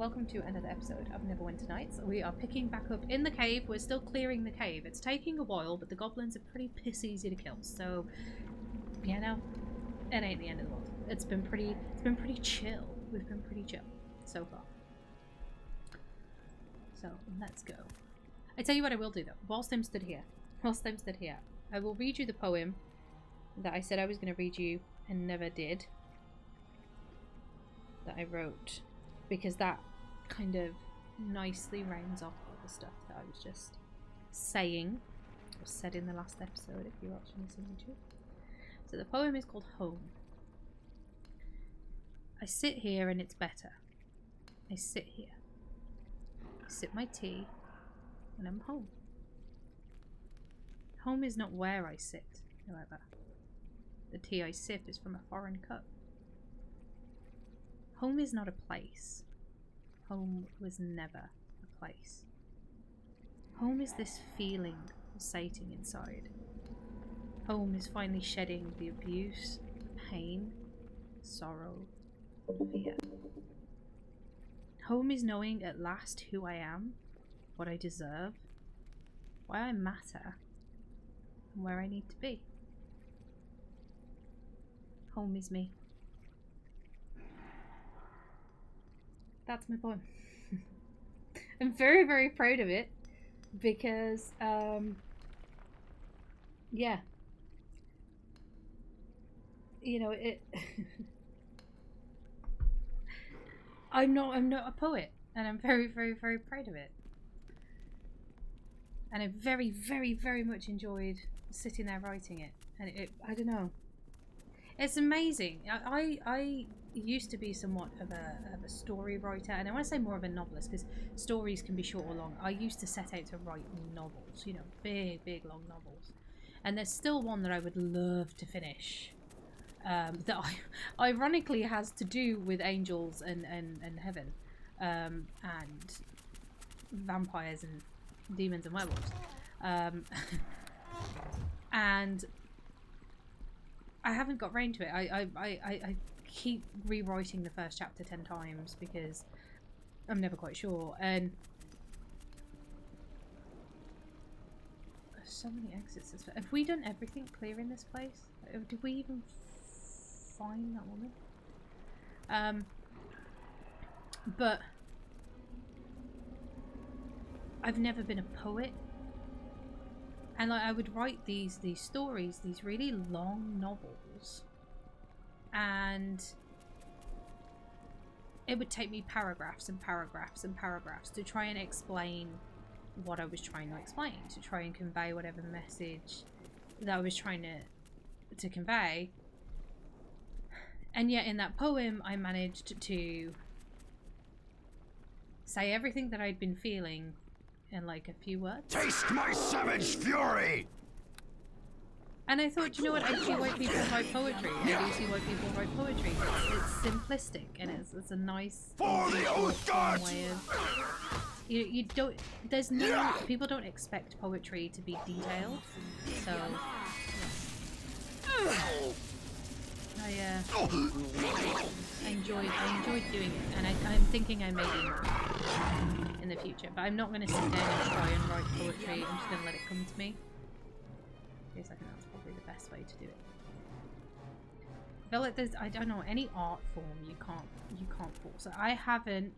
welcome to another episode of Neverwinter Nights. We are picking back up in the cave. We're still clearing the cave. It's taking a while, but the goblins are pretty piss easy to kill. So, you know, it ain't the end of the world. It's been pretty chill. We've been pretty chill so far. So, let's go. I tell you what I will do though. Whilst I'm stood here, I will read you the poem that I said I was going to read you and never did. That I wrote. Because that kind of nicely rounds off all the stuff that I was just saying, or said in the last episode if you're watching this on YouTube. So the poem is called Home. I sit here and it's better. I sit here. I sip my tea and I'm home. Home is not where I sit, however. The tea I sip is from a foreign cup. Home is not a place. Home was never a place. Home is this feeling pulsating inside. Home is finally shedding the abuse, pain, sorrow, and fear. Home is knowing at last who I am, what I deserve, why I matter, and where I need to be. Home is me. That's my poem. I'm very, very proud of it because, yeah, you know, it. I'm not a poet, and I'm very, very, very proud of it. And I very, very, very much enjoyed sitting there writing it. And I don't know. It's amazing. I used to be somewhat of a story writer, and I want to say more of a novelist because stories can be short or long. I used to set out to write novels, you know, big, big, long novels. And there's still one that I would love to finish that ironically has to do with angels and heaven and vampires and demons and werewolves. And I haven't got round to it. I keep rewriting the first chapter 10 times because I'm never quite sure. And there's so many exits. Have we done everything clear in this place? Did we even find that woman? But I've never been a poet. And like I would write these stories, these really long novels, and it would take me paragraphs and paragraphs and paragraphs to try and explain what I was trying to explain, to try and convey whatever message that I was trying to convey. And yet in that poem I managed to say everything that I'd been feeling in like a few words. Taste my savage fury! And I thought, you know what, I see white people write poetry. I do see white people write poetry. It's simplistic and it's a nice way of... You don't... There's no... People don't expect poetry to be detailed. So... Yeah. I enjoyed doing it, and I'm thinking I may do more in the future, but I'm not going to sit down and try and write poetry. I'm just going to let it come to me, because I think that's probably the best way to do it. I feel like there's, I don't know, any art form you can't force. So I haven't.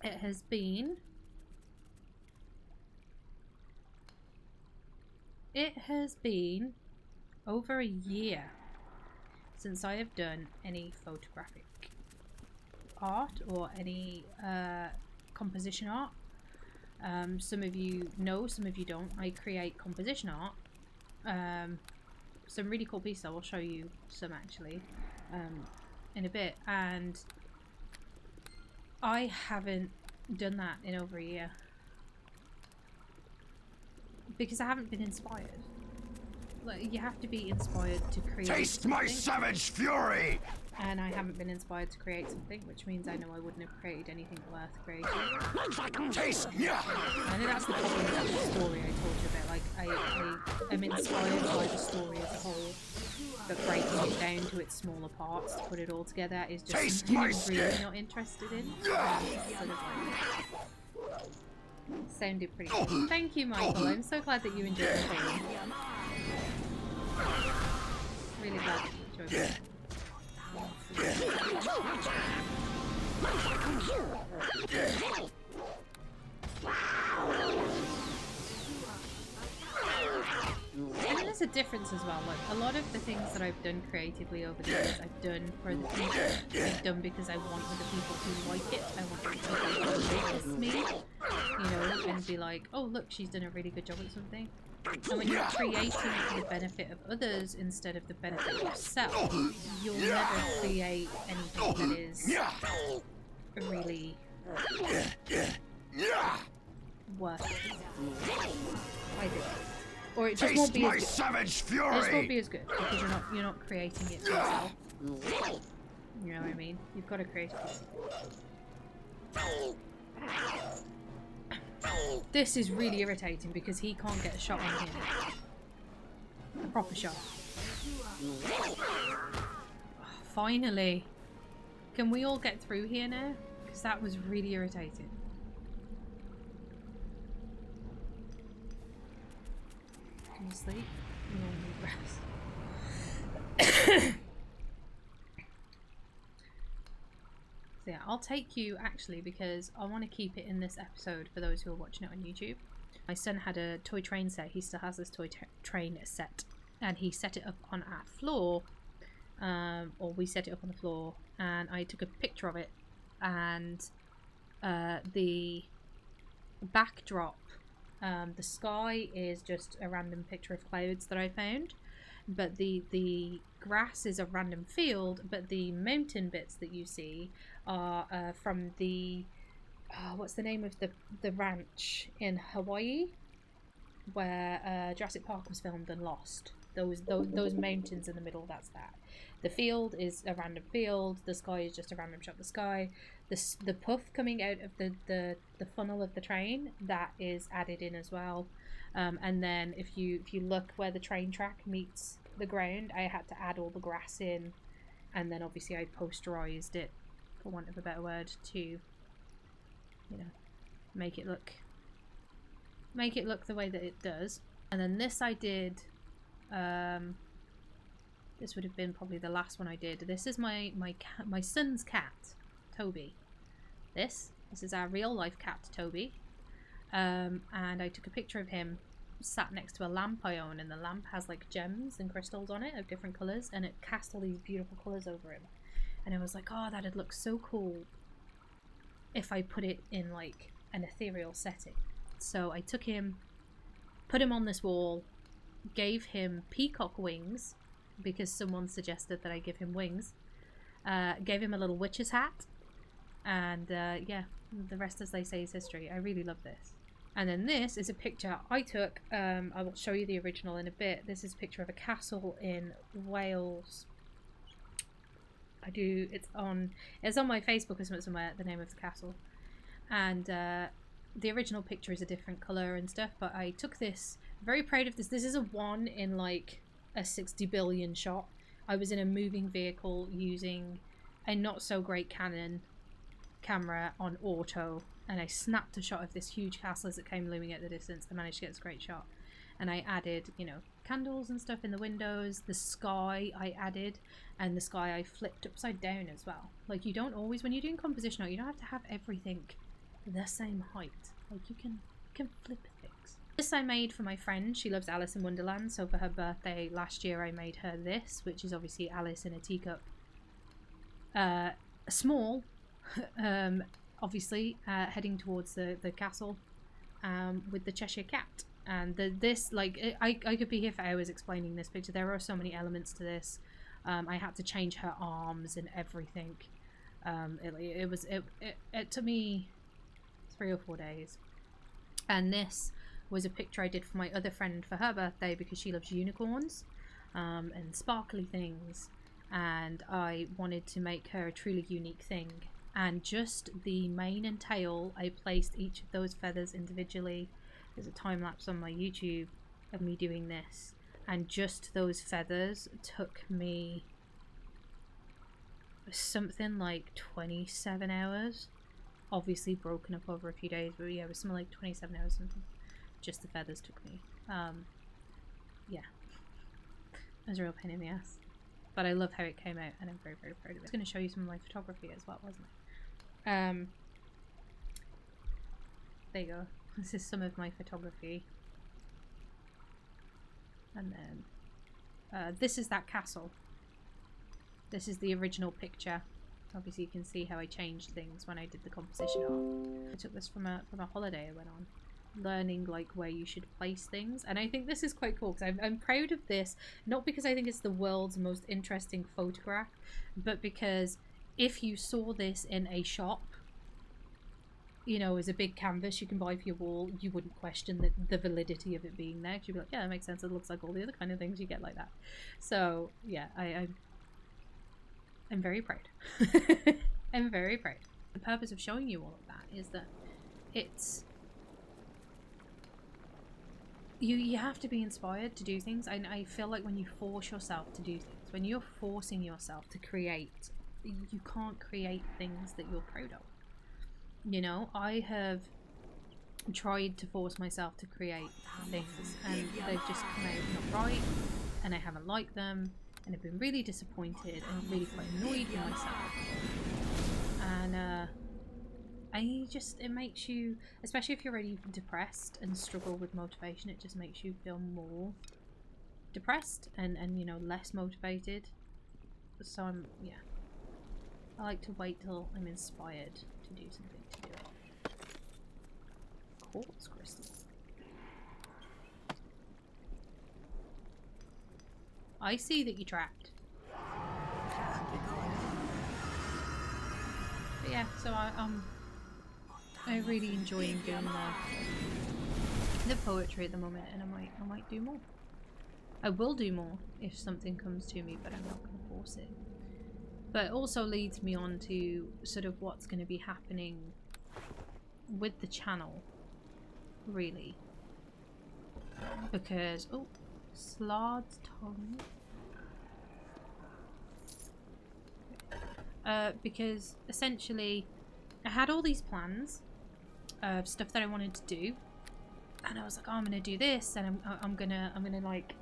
It has been over a year since I have done any photographic art or any composition art. Some of you know, some of you don't. I create composition art. Some really cool pieces. I will show you some actually in a bit. And I haven't done that in over a year because I haven't been inspired. Like, you have to be inspired to create. Taste my savage fury! And I haven't been inspired to create something, which means I know I wouldn't have created anything worth creating. Taste, yeah. I think that's the problem with the story I told you about. Like, I am inspired by the story as a whole, but breaking it down to its smaller parts to put it all together is just Taste something my I'm skin. really not interested in. Sort of like, sounded pretty cool. Thank you, Michael. I'm so glad that you enjoyed the game. Really glad that you enjoyed it. And there's a difference as well. Like, a lot of the things that I've done creatively over the years, I've done for other people. I've done because I want other people to like it. I want other people to notice me, you know, and be like, oh, look, she's done a really good job at something. And when you're creating for the benefit of others instead of the benefit of yourself, you'll never create anything that is really worth it. I do. Or it just won't be as good. Savage It fury. just won't be as good because you're not creating it for yourself. You know what I mean? You've got to create it for yourself. This is really irritating because he can't get a shot on him. A proper shot. Oh, finally. Can we all get through here now? Because that was really irritating. Can you sleep? You all need rest. So yeah, I'll take you actually because I want to keep it in this episode for those who are watching it on YouTube. My son had a toy train set. He still has this toy train set, and he set it up on our floor, or we set it up on the floor, and I took a picture of it, and the backdrop, the sky is just a random picture of clouds that I found, but the grass is a random field, but the mountain bits that you see are from the what's the name of the ranch in Hawaii where Jurassic Park was filmed and Lost. Those mountains in the middle, that's that. The field is a random field, the sky is just a random shot of the sky. The puff coming out of the funnel of the train, that is added in as well. And then if you look where the train track meets the ground, I had to add all the grass in, and then obviously I posterized it, for want of a better word, to, you know, make it look the way that it does. And then this I did, this would have been probably the last one I did. This is my son's cat, Toby. This is our real life cat, Toby. And I took a picture of him sat next to a lamp I own, and the lamp has like gems and crystals on it of different colours, and it cast all these beautiful colours over him. And I was like, oh, that'd look so cool if I put it in like an ethereal setting. So I took him, put him on this wall, gave him peacock wings because someone suggested that I give him wings, gave him a little witch's hat, and yeah, the rest, as they say, is history. I really love this. And then this is a picture I took. I will show you the original in a bit. This is a picture of a castle in Wales. It's on my Facebook or somewhere, the name of the castle. And the original picture is a different colour and stuff, but I took this, very proud of this. This is a 1 in like a 60 billion shot. I was in a moving vehicle using a not so great Canon camera on auto, and I snapped a shot of this huge castle as it came looming at the distance. I managed to get this great shot, and I added, you know, candles and stuff in the windows. The sky I added, and the sky I flipped upside down as well. Like, you don't always, when you're doing composition art, you don't have to have everything the same height. Like, you can flip things. This I made for my friend. She loves Alice in Wonderland, so for her birthday last year I made her this, which is obviously Alice in a teacup. Small, obviously, heading towards the castle, with the Cheshire Cat. And this, like, I could be here for hours explaining this picture. There are so many elements to this. I had to change her arms and everything. It took me 3 or 4 days. And this was a picture I did for my other friend for her birthday because she loves unicorns and sparkly things, and I wanted to make her a truly unique thing. And just the mane and tail, I placed each of those feathers individually. There's a time lapse on my YouTube of me doing this, and just those feathers took me something like 27 hours. Obviously broken up over a few days, but yeah, it was something like 27 hours something. Just the feathers took me. Yeah. It was a real pain in the ass. But I love how it came out and I'm very, very proud of it. I was going to show you some of my photography as well, wasn't it? There you go. This is some of my photography. And then this is that castle. This is the original picture. Obviously you can see how I changed things when I did the composition art. I took this from a holiday I went on, learning like where you should place things, and I think this is quite cool because I'm proud of this, not because I think it's the world's most interesting photograph, but because if you saw this in a shop, you know, as a big canvas you can buy for your wall, you wouldn't question the validity of it being there. You'd be like, yeah, that makes sense, it looks like all the other kind of things you get like that. So yeah, I'm very proud. I'm very proud. The purpose of showing you all of that is that it's you have to be inspired to do things. I feel like when you force yourself to do things, when you're forcing yourself to create, you can't create things that you're proud of. You know, I have tried to force myself to create things and they've just come out not right, and I haven't liked them, and I've been really disappointed and really quite annoyed with myself. And it makes you, especially if you're already depressed and struggle with motivation, it just makes you feel more depressed and you know, less motivated. So yeah, I like to wait till I'm inspired to do something to do it. Quartz crystal. I see that you're trapped. But yeah, so I'm really enjoying doing the poetry at the moment, and I might do more. I will do more if something comes to me, but I'm not going to force it. But it also leads me on to sort of what's going to be happening with the channel, really. Because, oh, Slard's tongue. Because essentially I had all these plans of stuff that I wanted to do, and I was like, oh, I'm gonna do this, and I'm gonna like,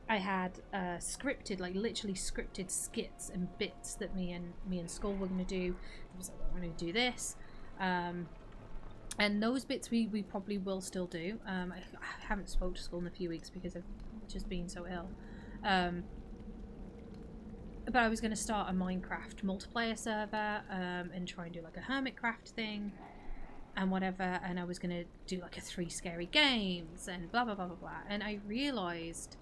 I had scripted, like literally scripted skits and bits that me and Skull were gonna do. I was like, well, I'm gonna do this, and those bits we probably will still do. I haven't spoke to Skull in a few weeks because I've just been so ill. But I was going to start a Minecraft multiplayer server and try and do like a Hermitcraft thing and whatever, and I was going to do like a 3 scary games and blah blah blah blah blah, and I realised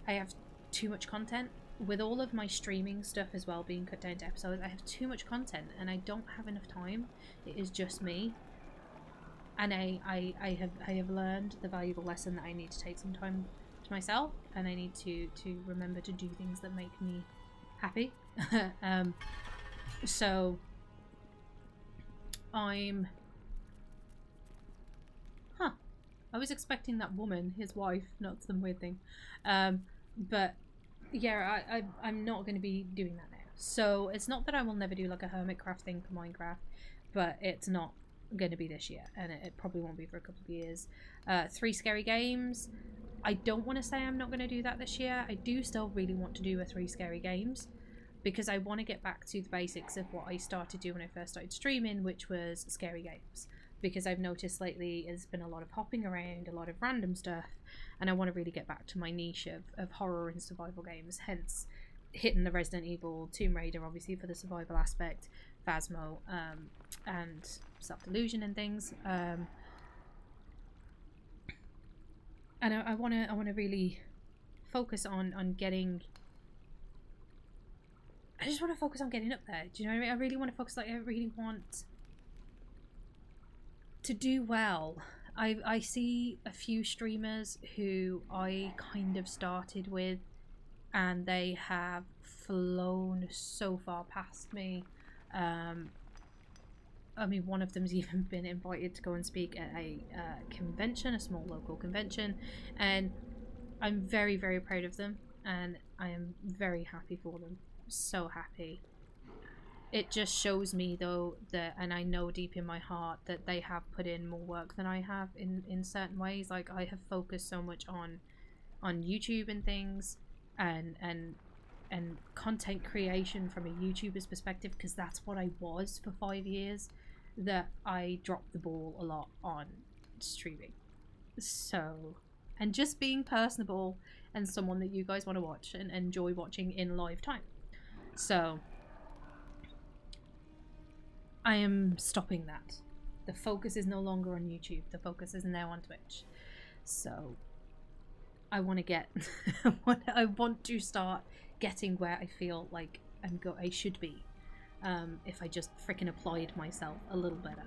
I have too much content. With all of my streaming stuff as well being cut down to episodes, I have too much content and I don't have enough time. It is just me, and I have learned the valuable lesson that I need to take some time to myself, and I need to remember to do things that make me happy. So I was expecting that woman, his wife, not some weird thing, but yeah, I'm not going to be doing that now. So it's not that I will never do like a Hermitcraft thing for Minecraft, but it's not going to be this year, and it probably won't be for a couple of years. 3 scary games, I don't want to say I'm not going to do that this year. I do still really want to do a 3 scary games, because I want to get back to the basics of what I started doing when I first started streaming, which was scary games. Because I've noticed lately there's been a lot of hopping around, a lot of random stuff, and I want to really get back to my niche of horror and survival games, hence hitting the Resident Evil, Tomb Raider obviously for the survival aspect, Phasmo, and Self-Delusion and things. And I want to really focus on getting... I just want to focus on getting up there. Do you know what I mean? I really want to focus, like, I really want to do well. I see a few streamers who I kind of started with, and they have flown so far past me. I mean, one of them's even been invited to go and speak at a convention, a small local convention, and I'm very, very proud of them, and I am very happy for them. So happy. It just shows me though that, and I know deep in my heart that they have put in more work than I have in certain ways. Like I have focused so much on YouTube and things, and content creation from a YouTuber's perspective, because that's what I was for 5 years, that I dropped the ball a lot on streaming. So, and just being personable and someone that you guys want to watch and enjoy watching in live time. So I am stopping that. The focus is no longer on YouTube. The focus is now on Twitch. So I want to get I want to start getting where I feel like I should be, if I just freaking applied myself a little better.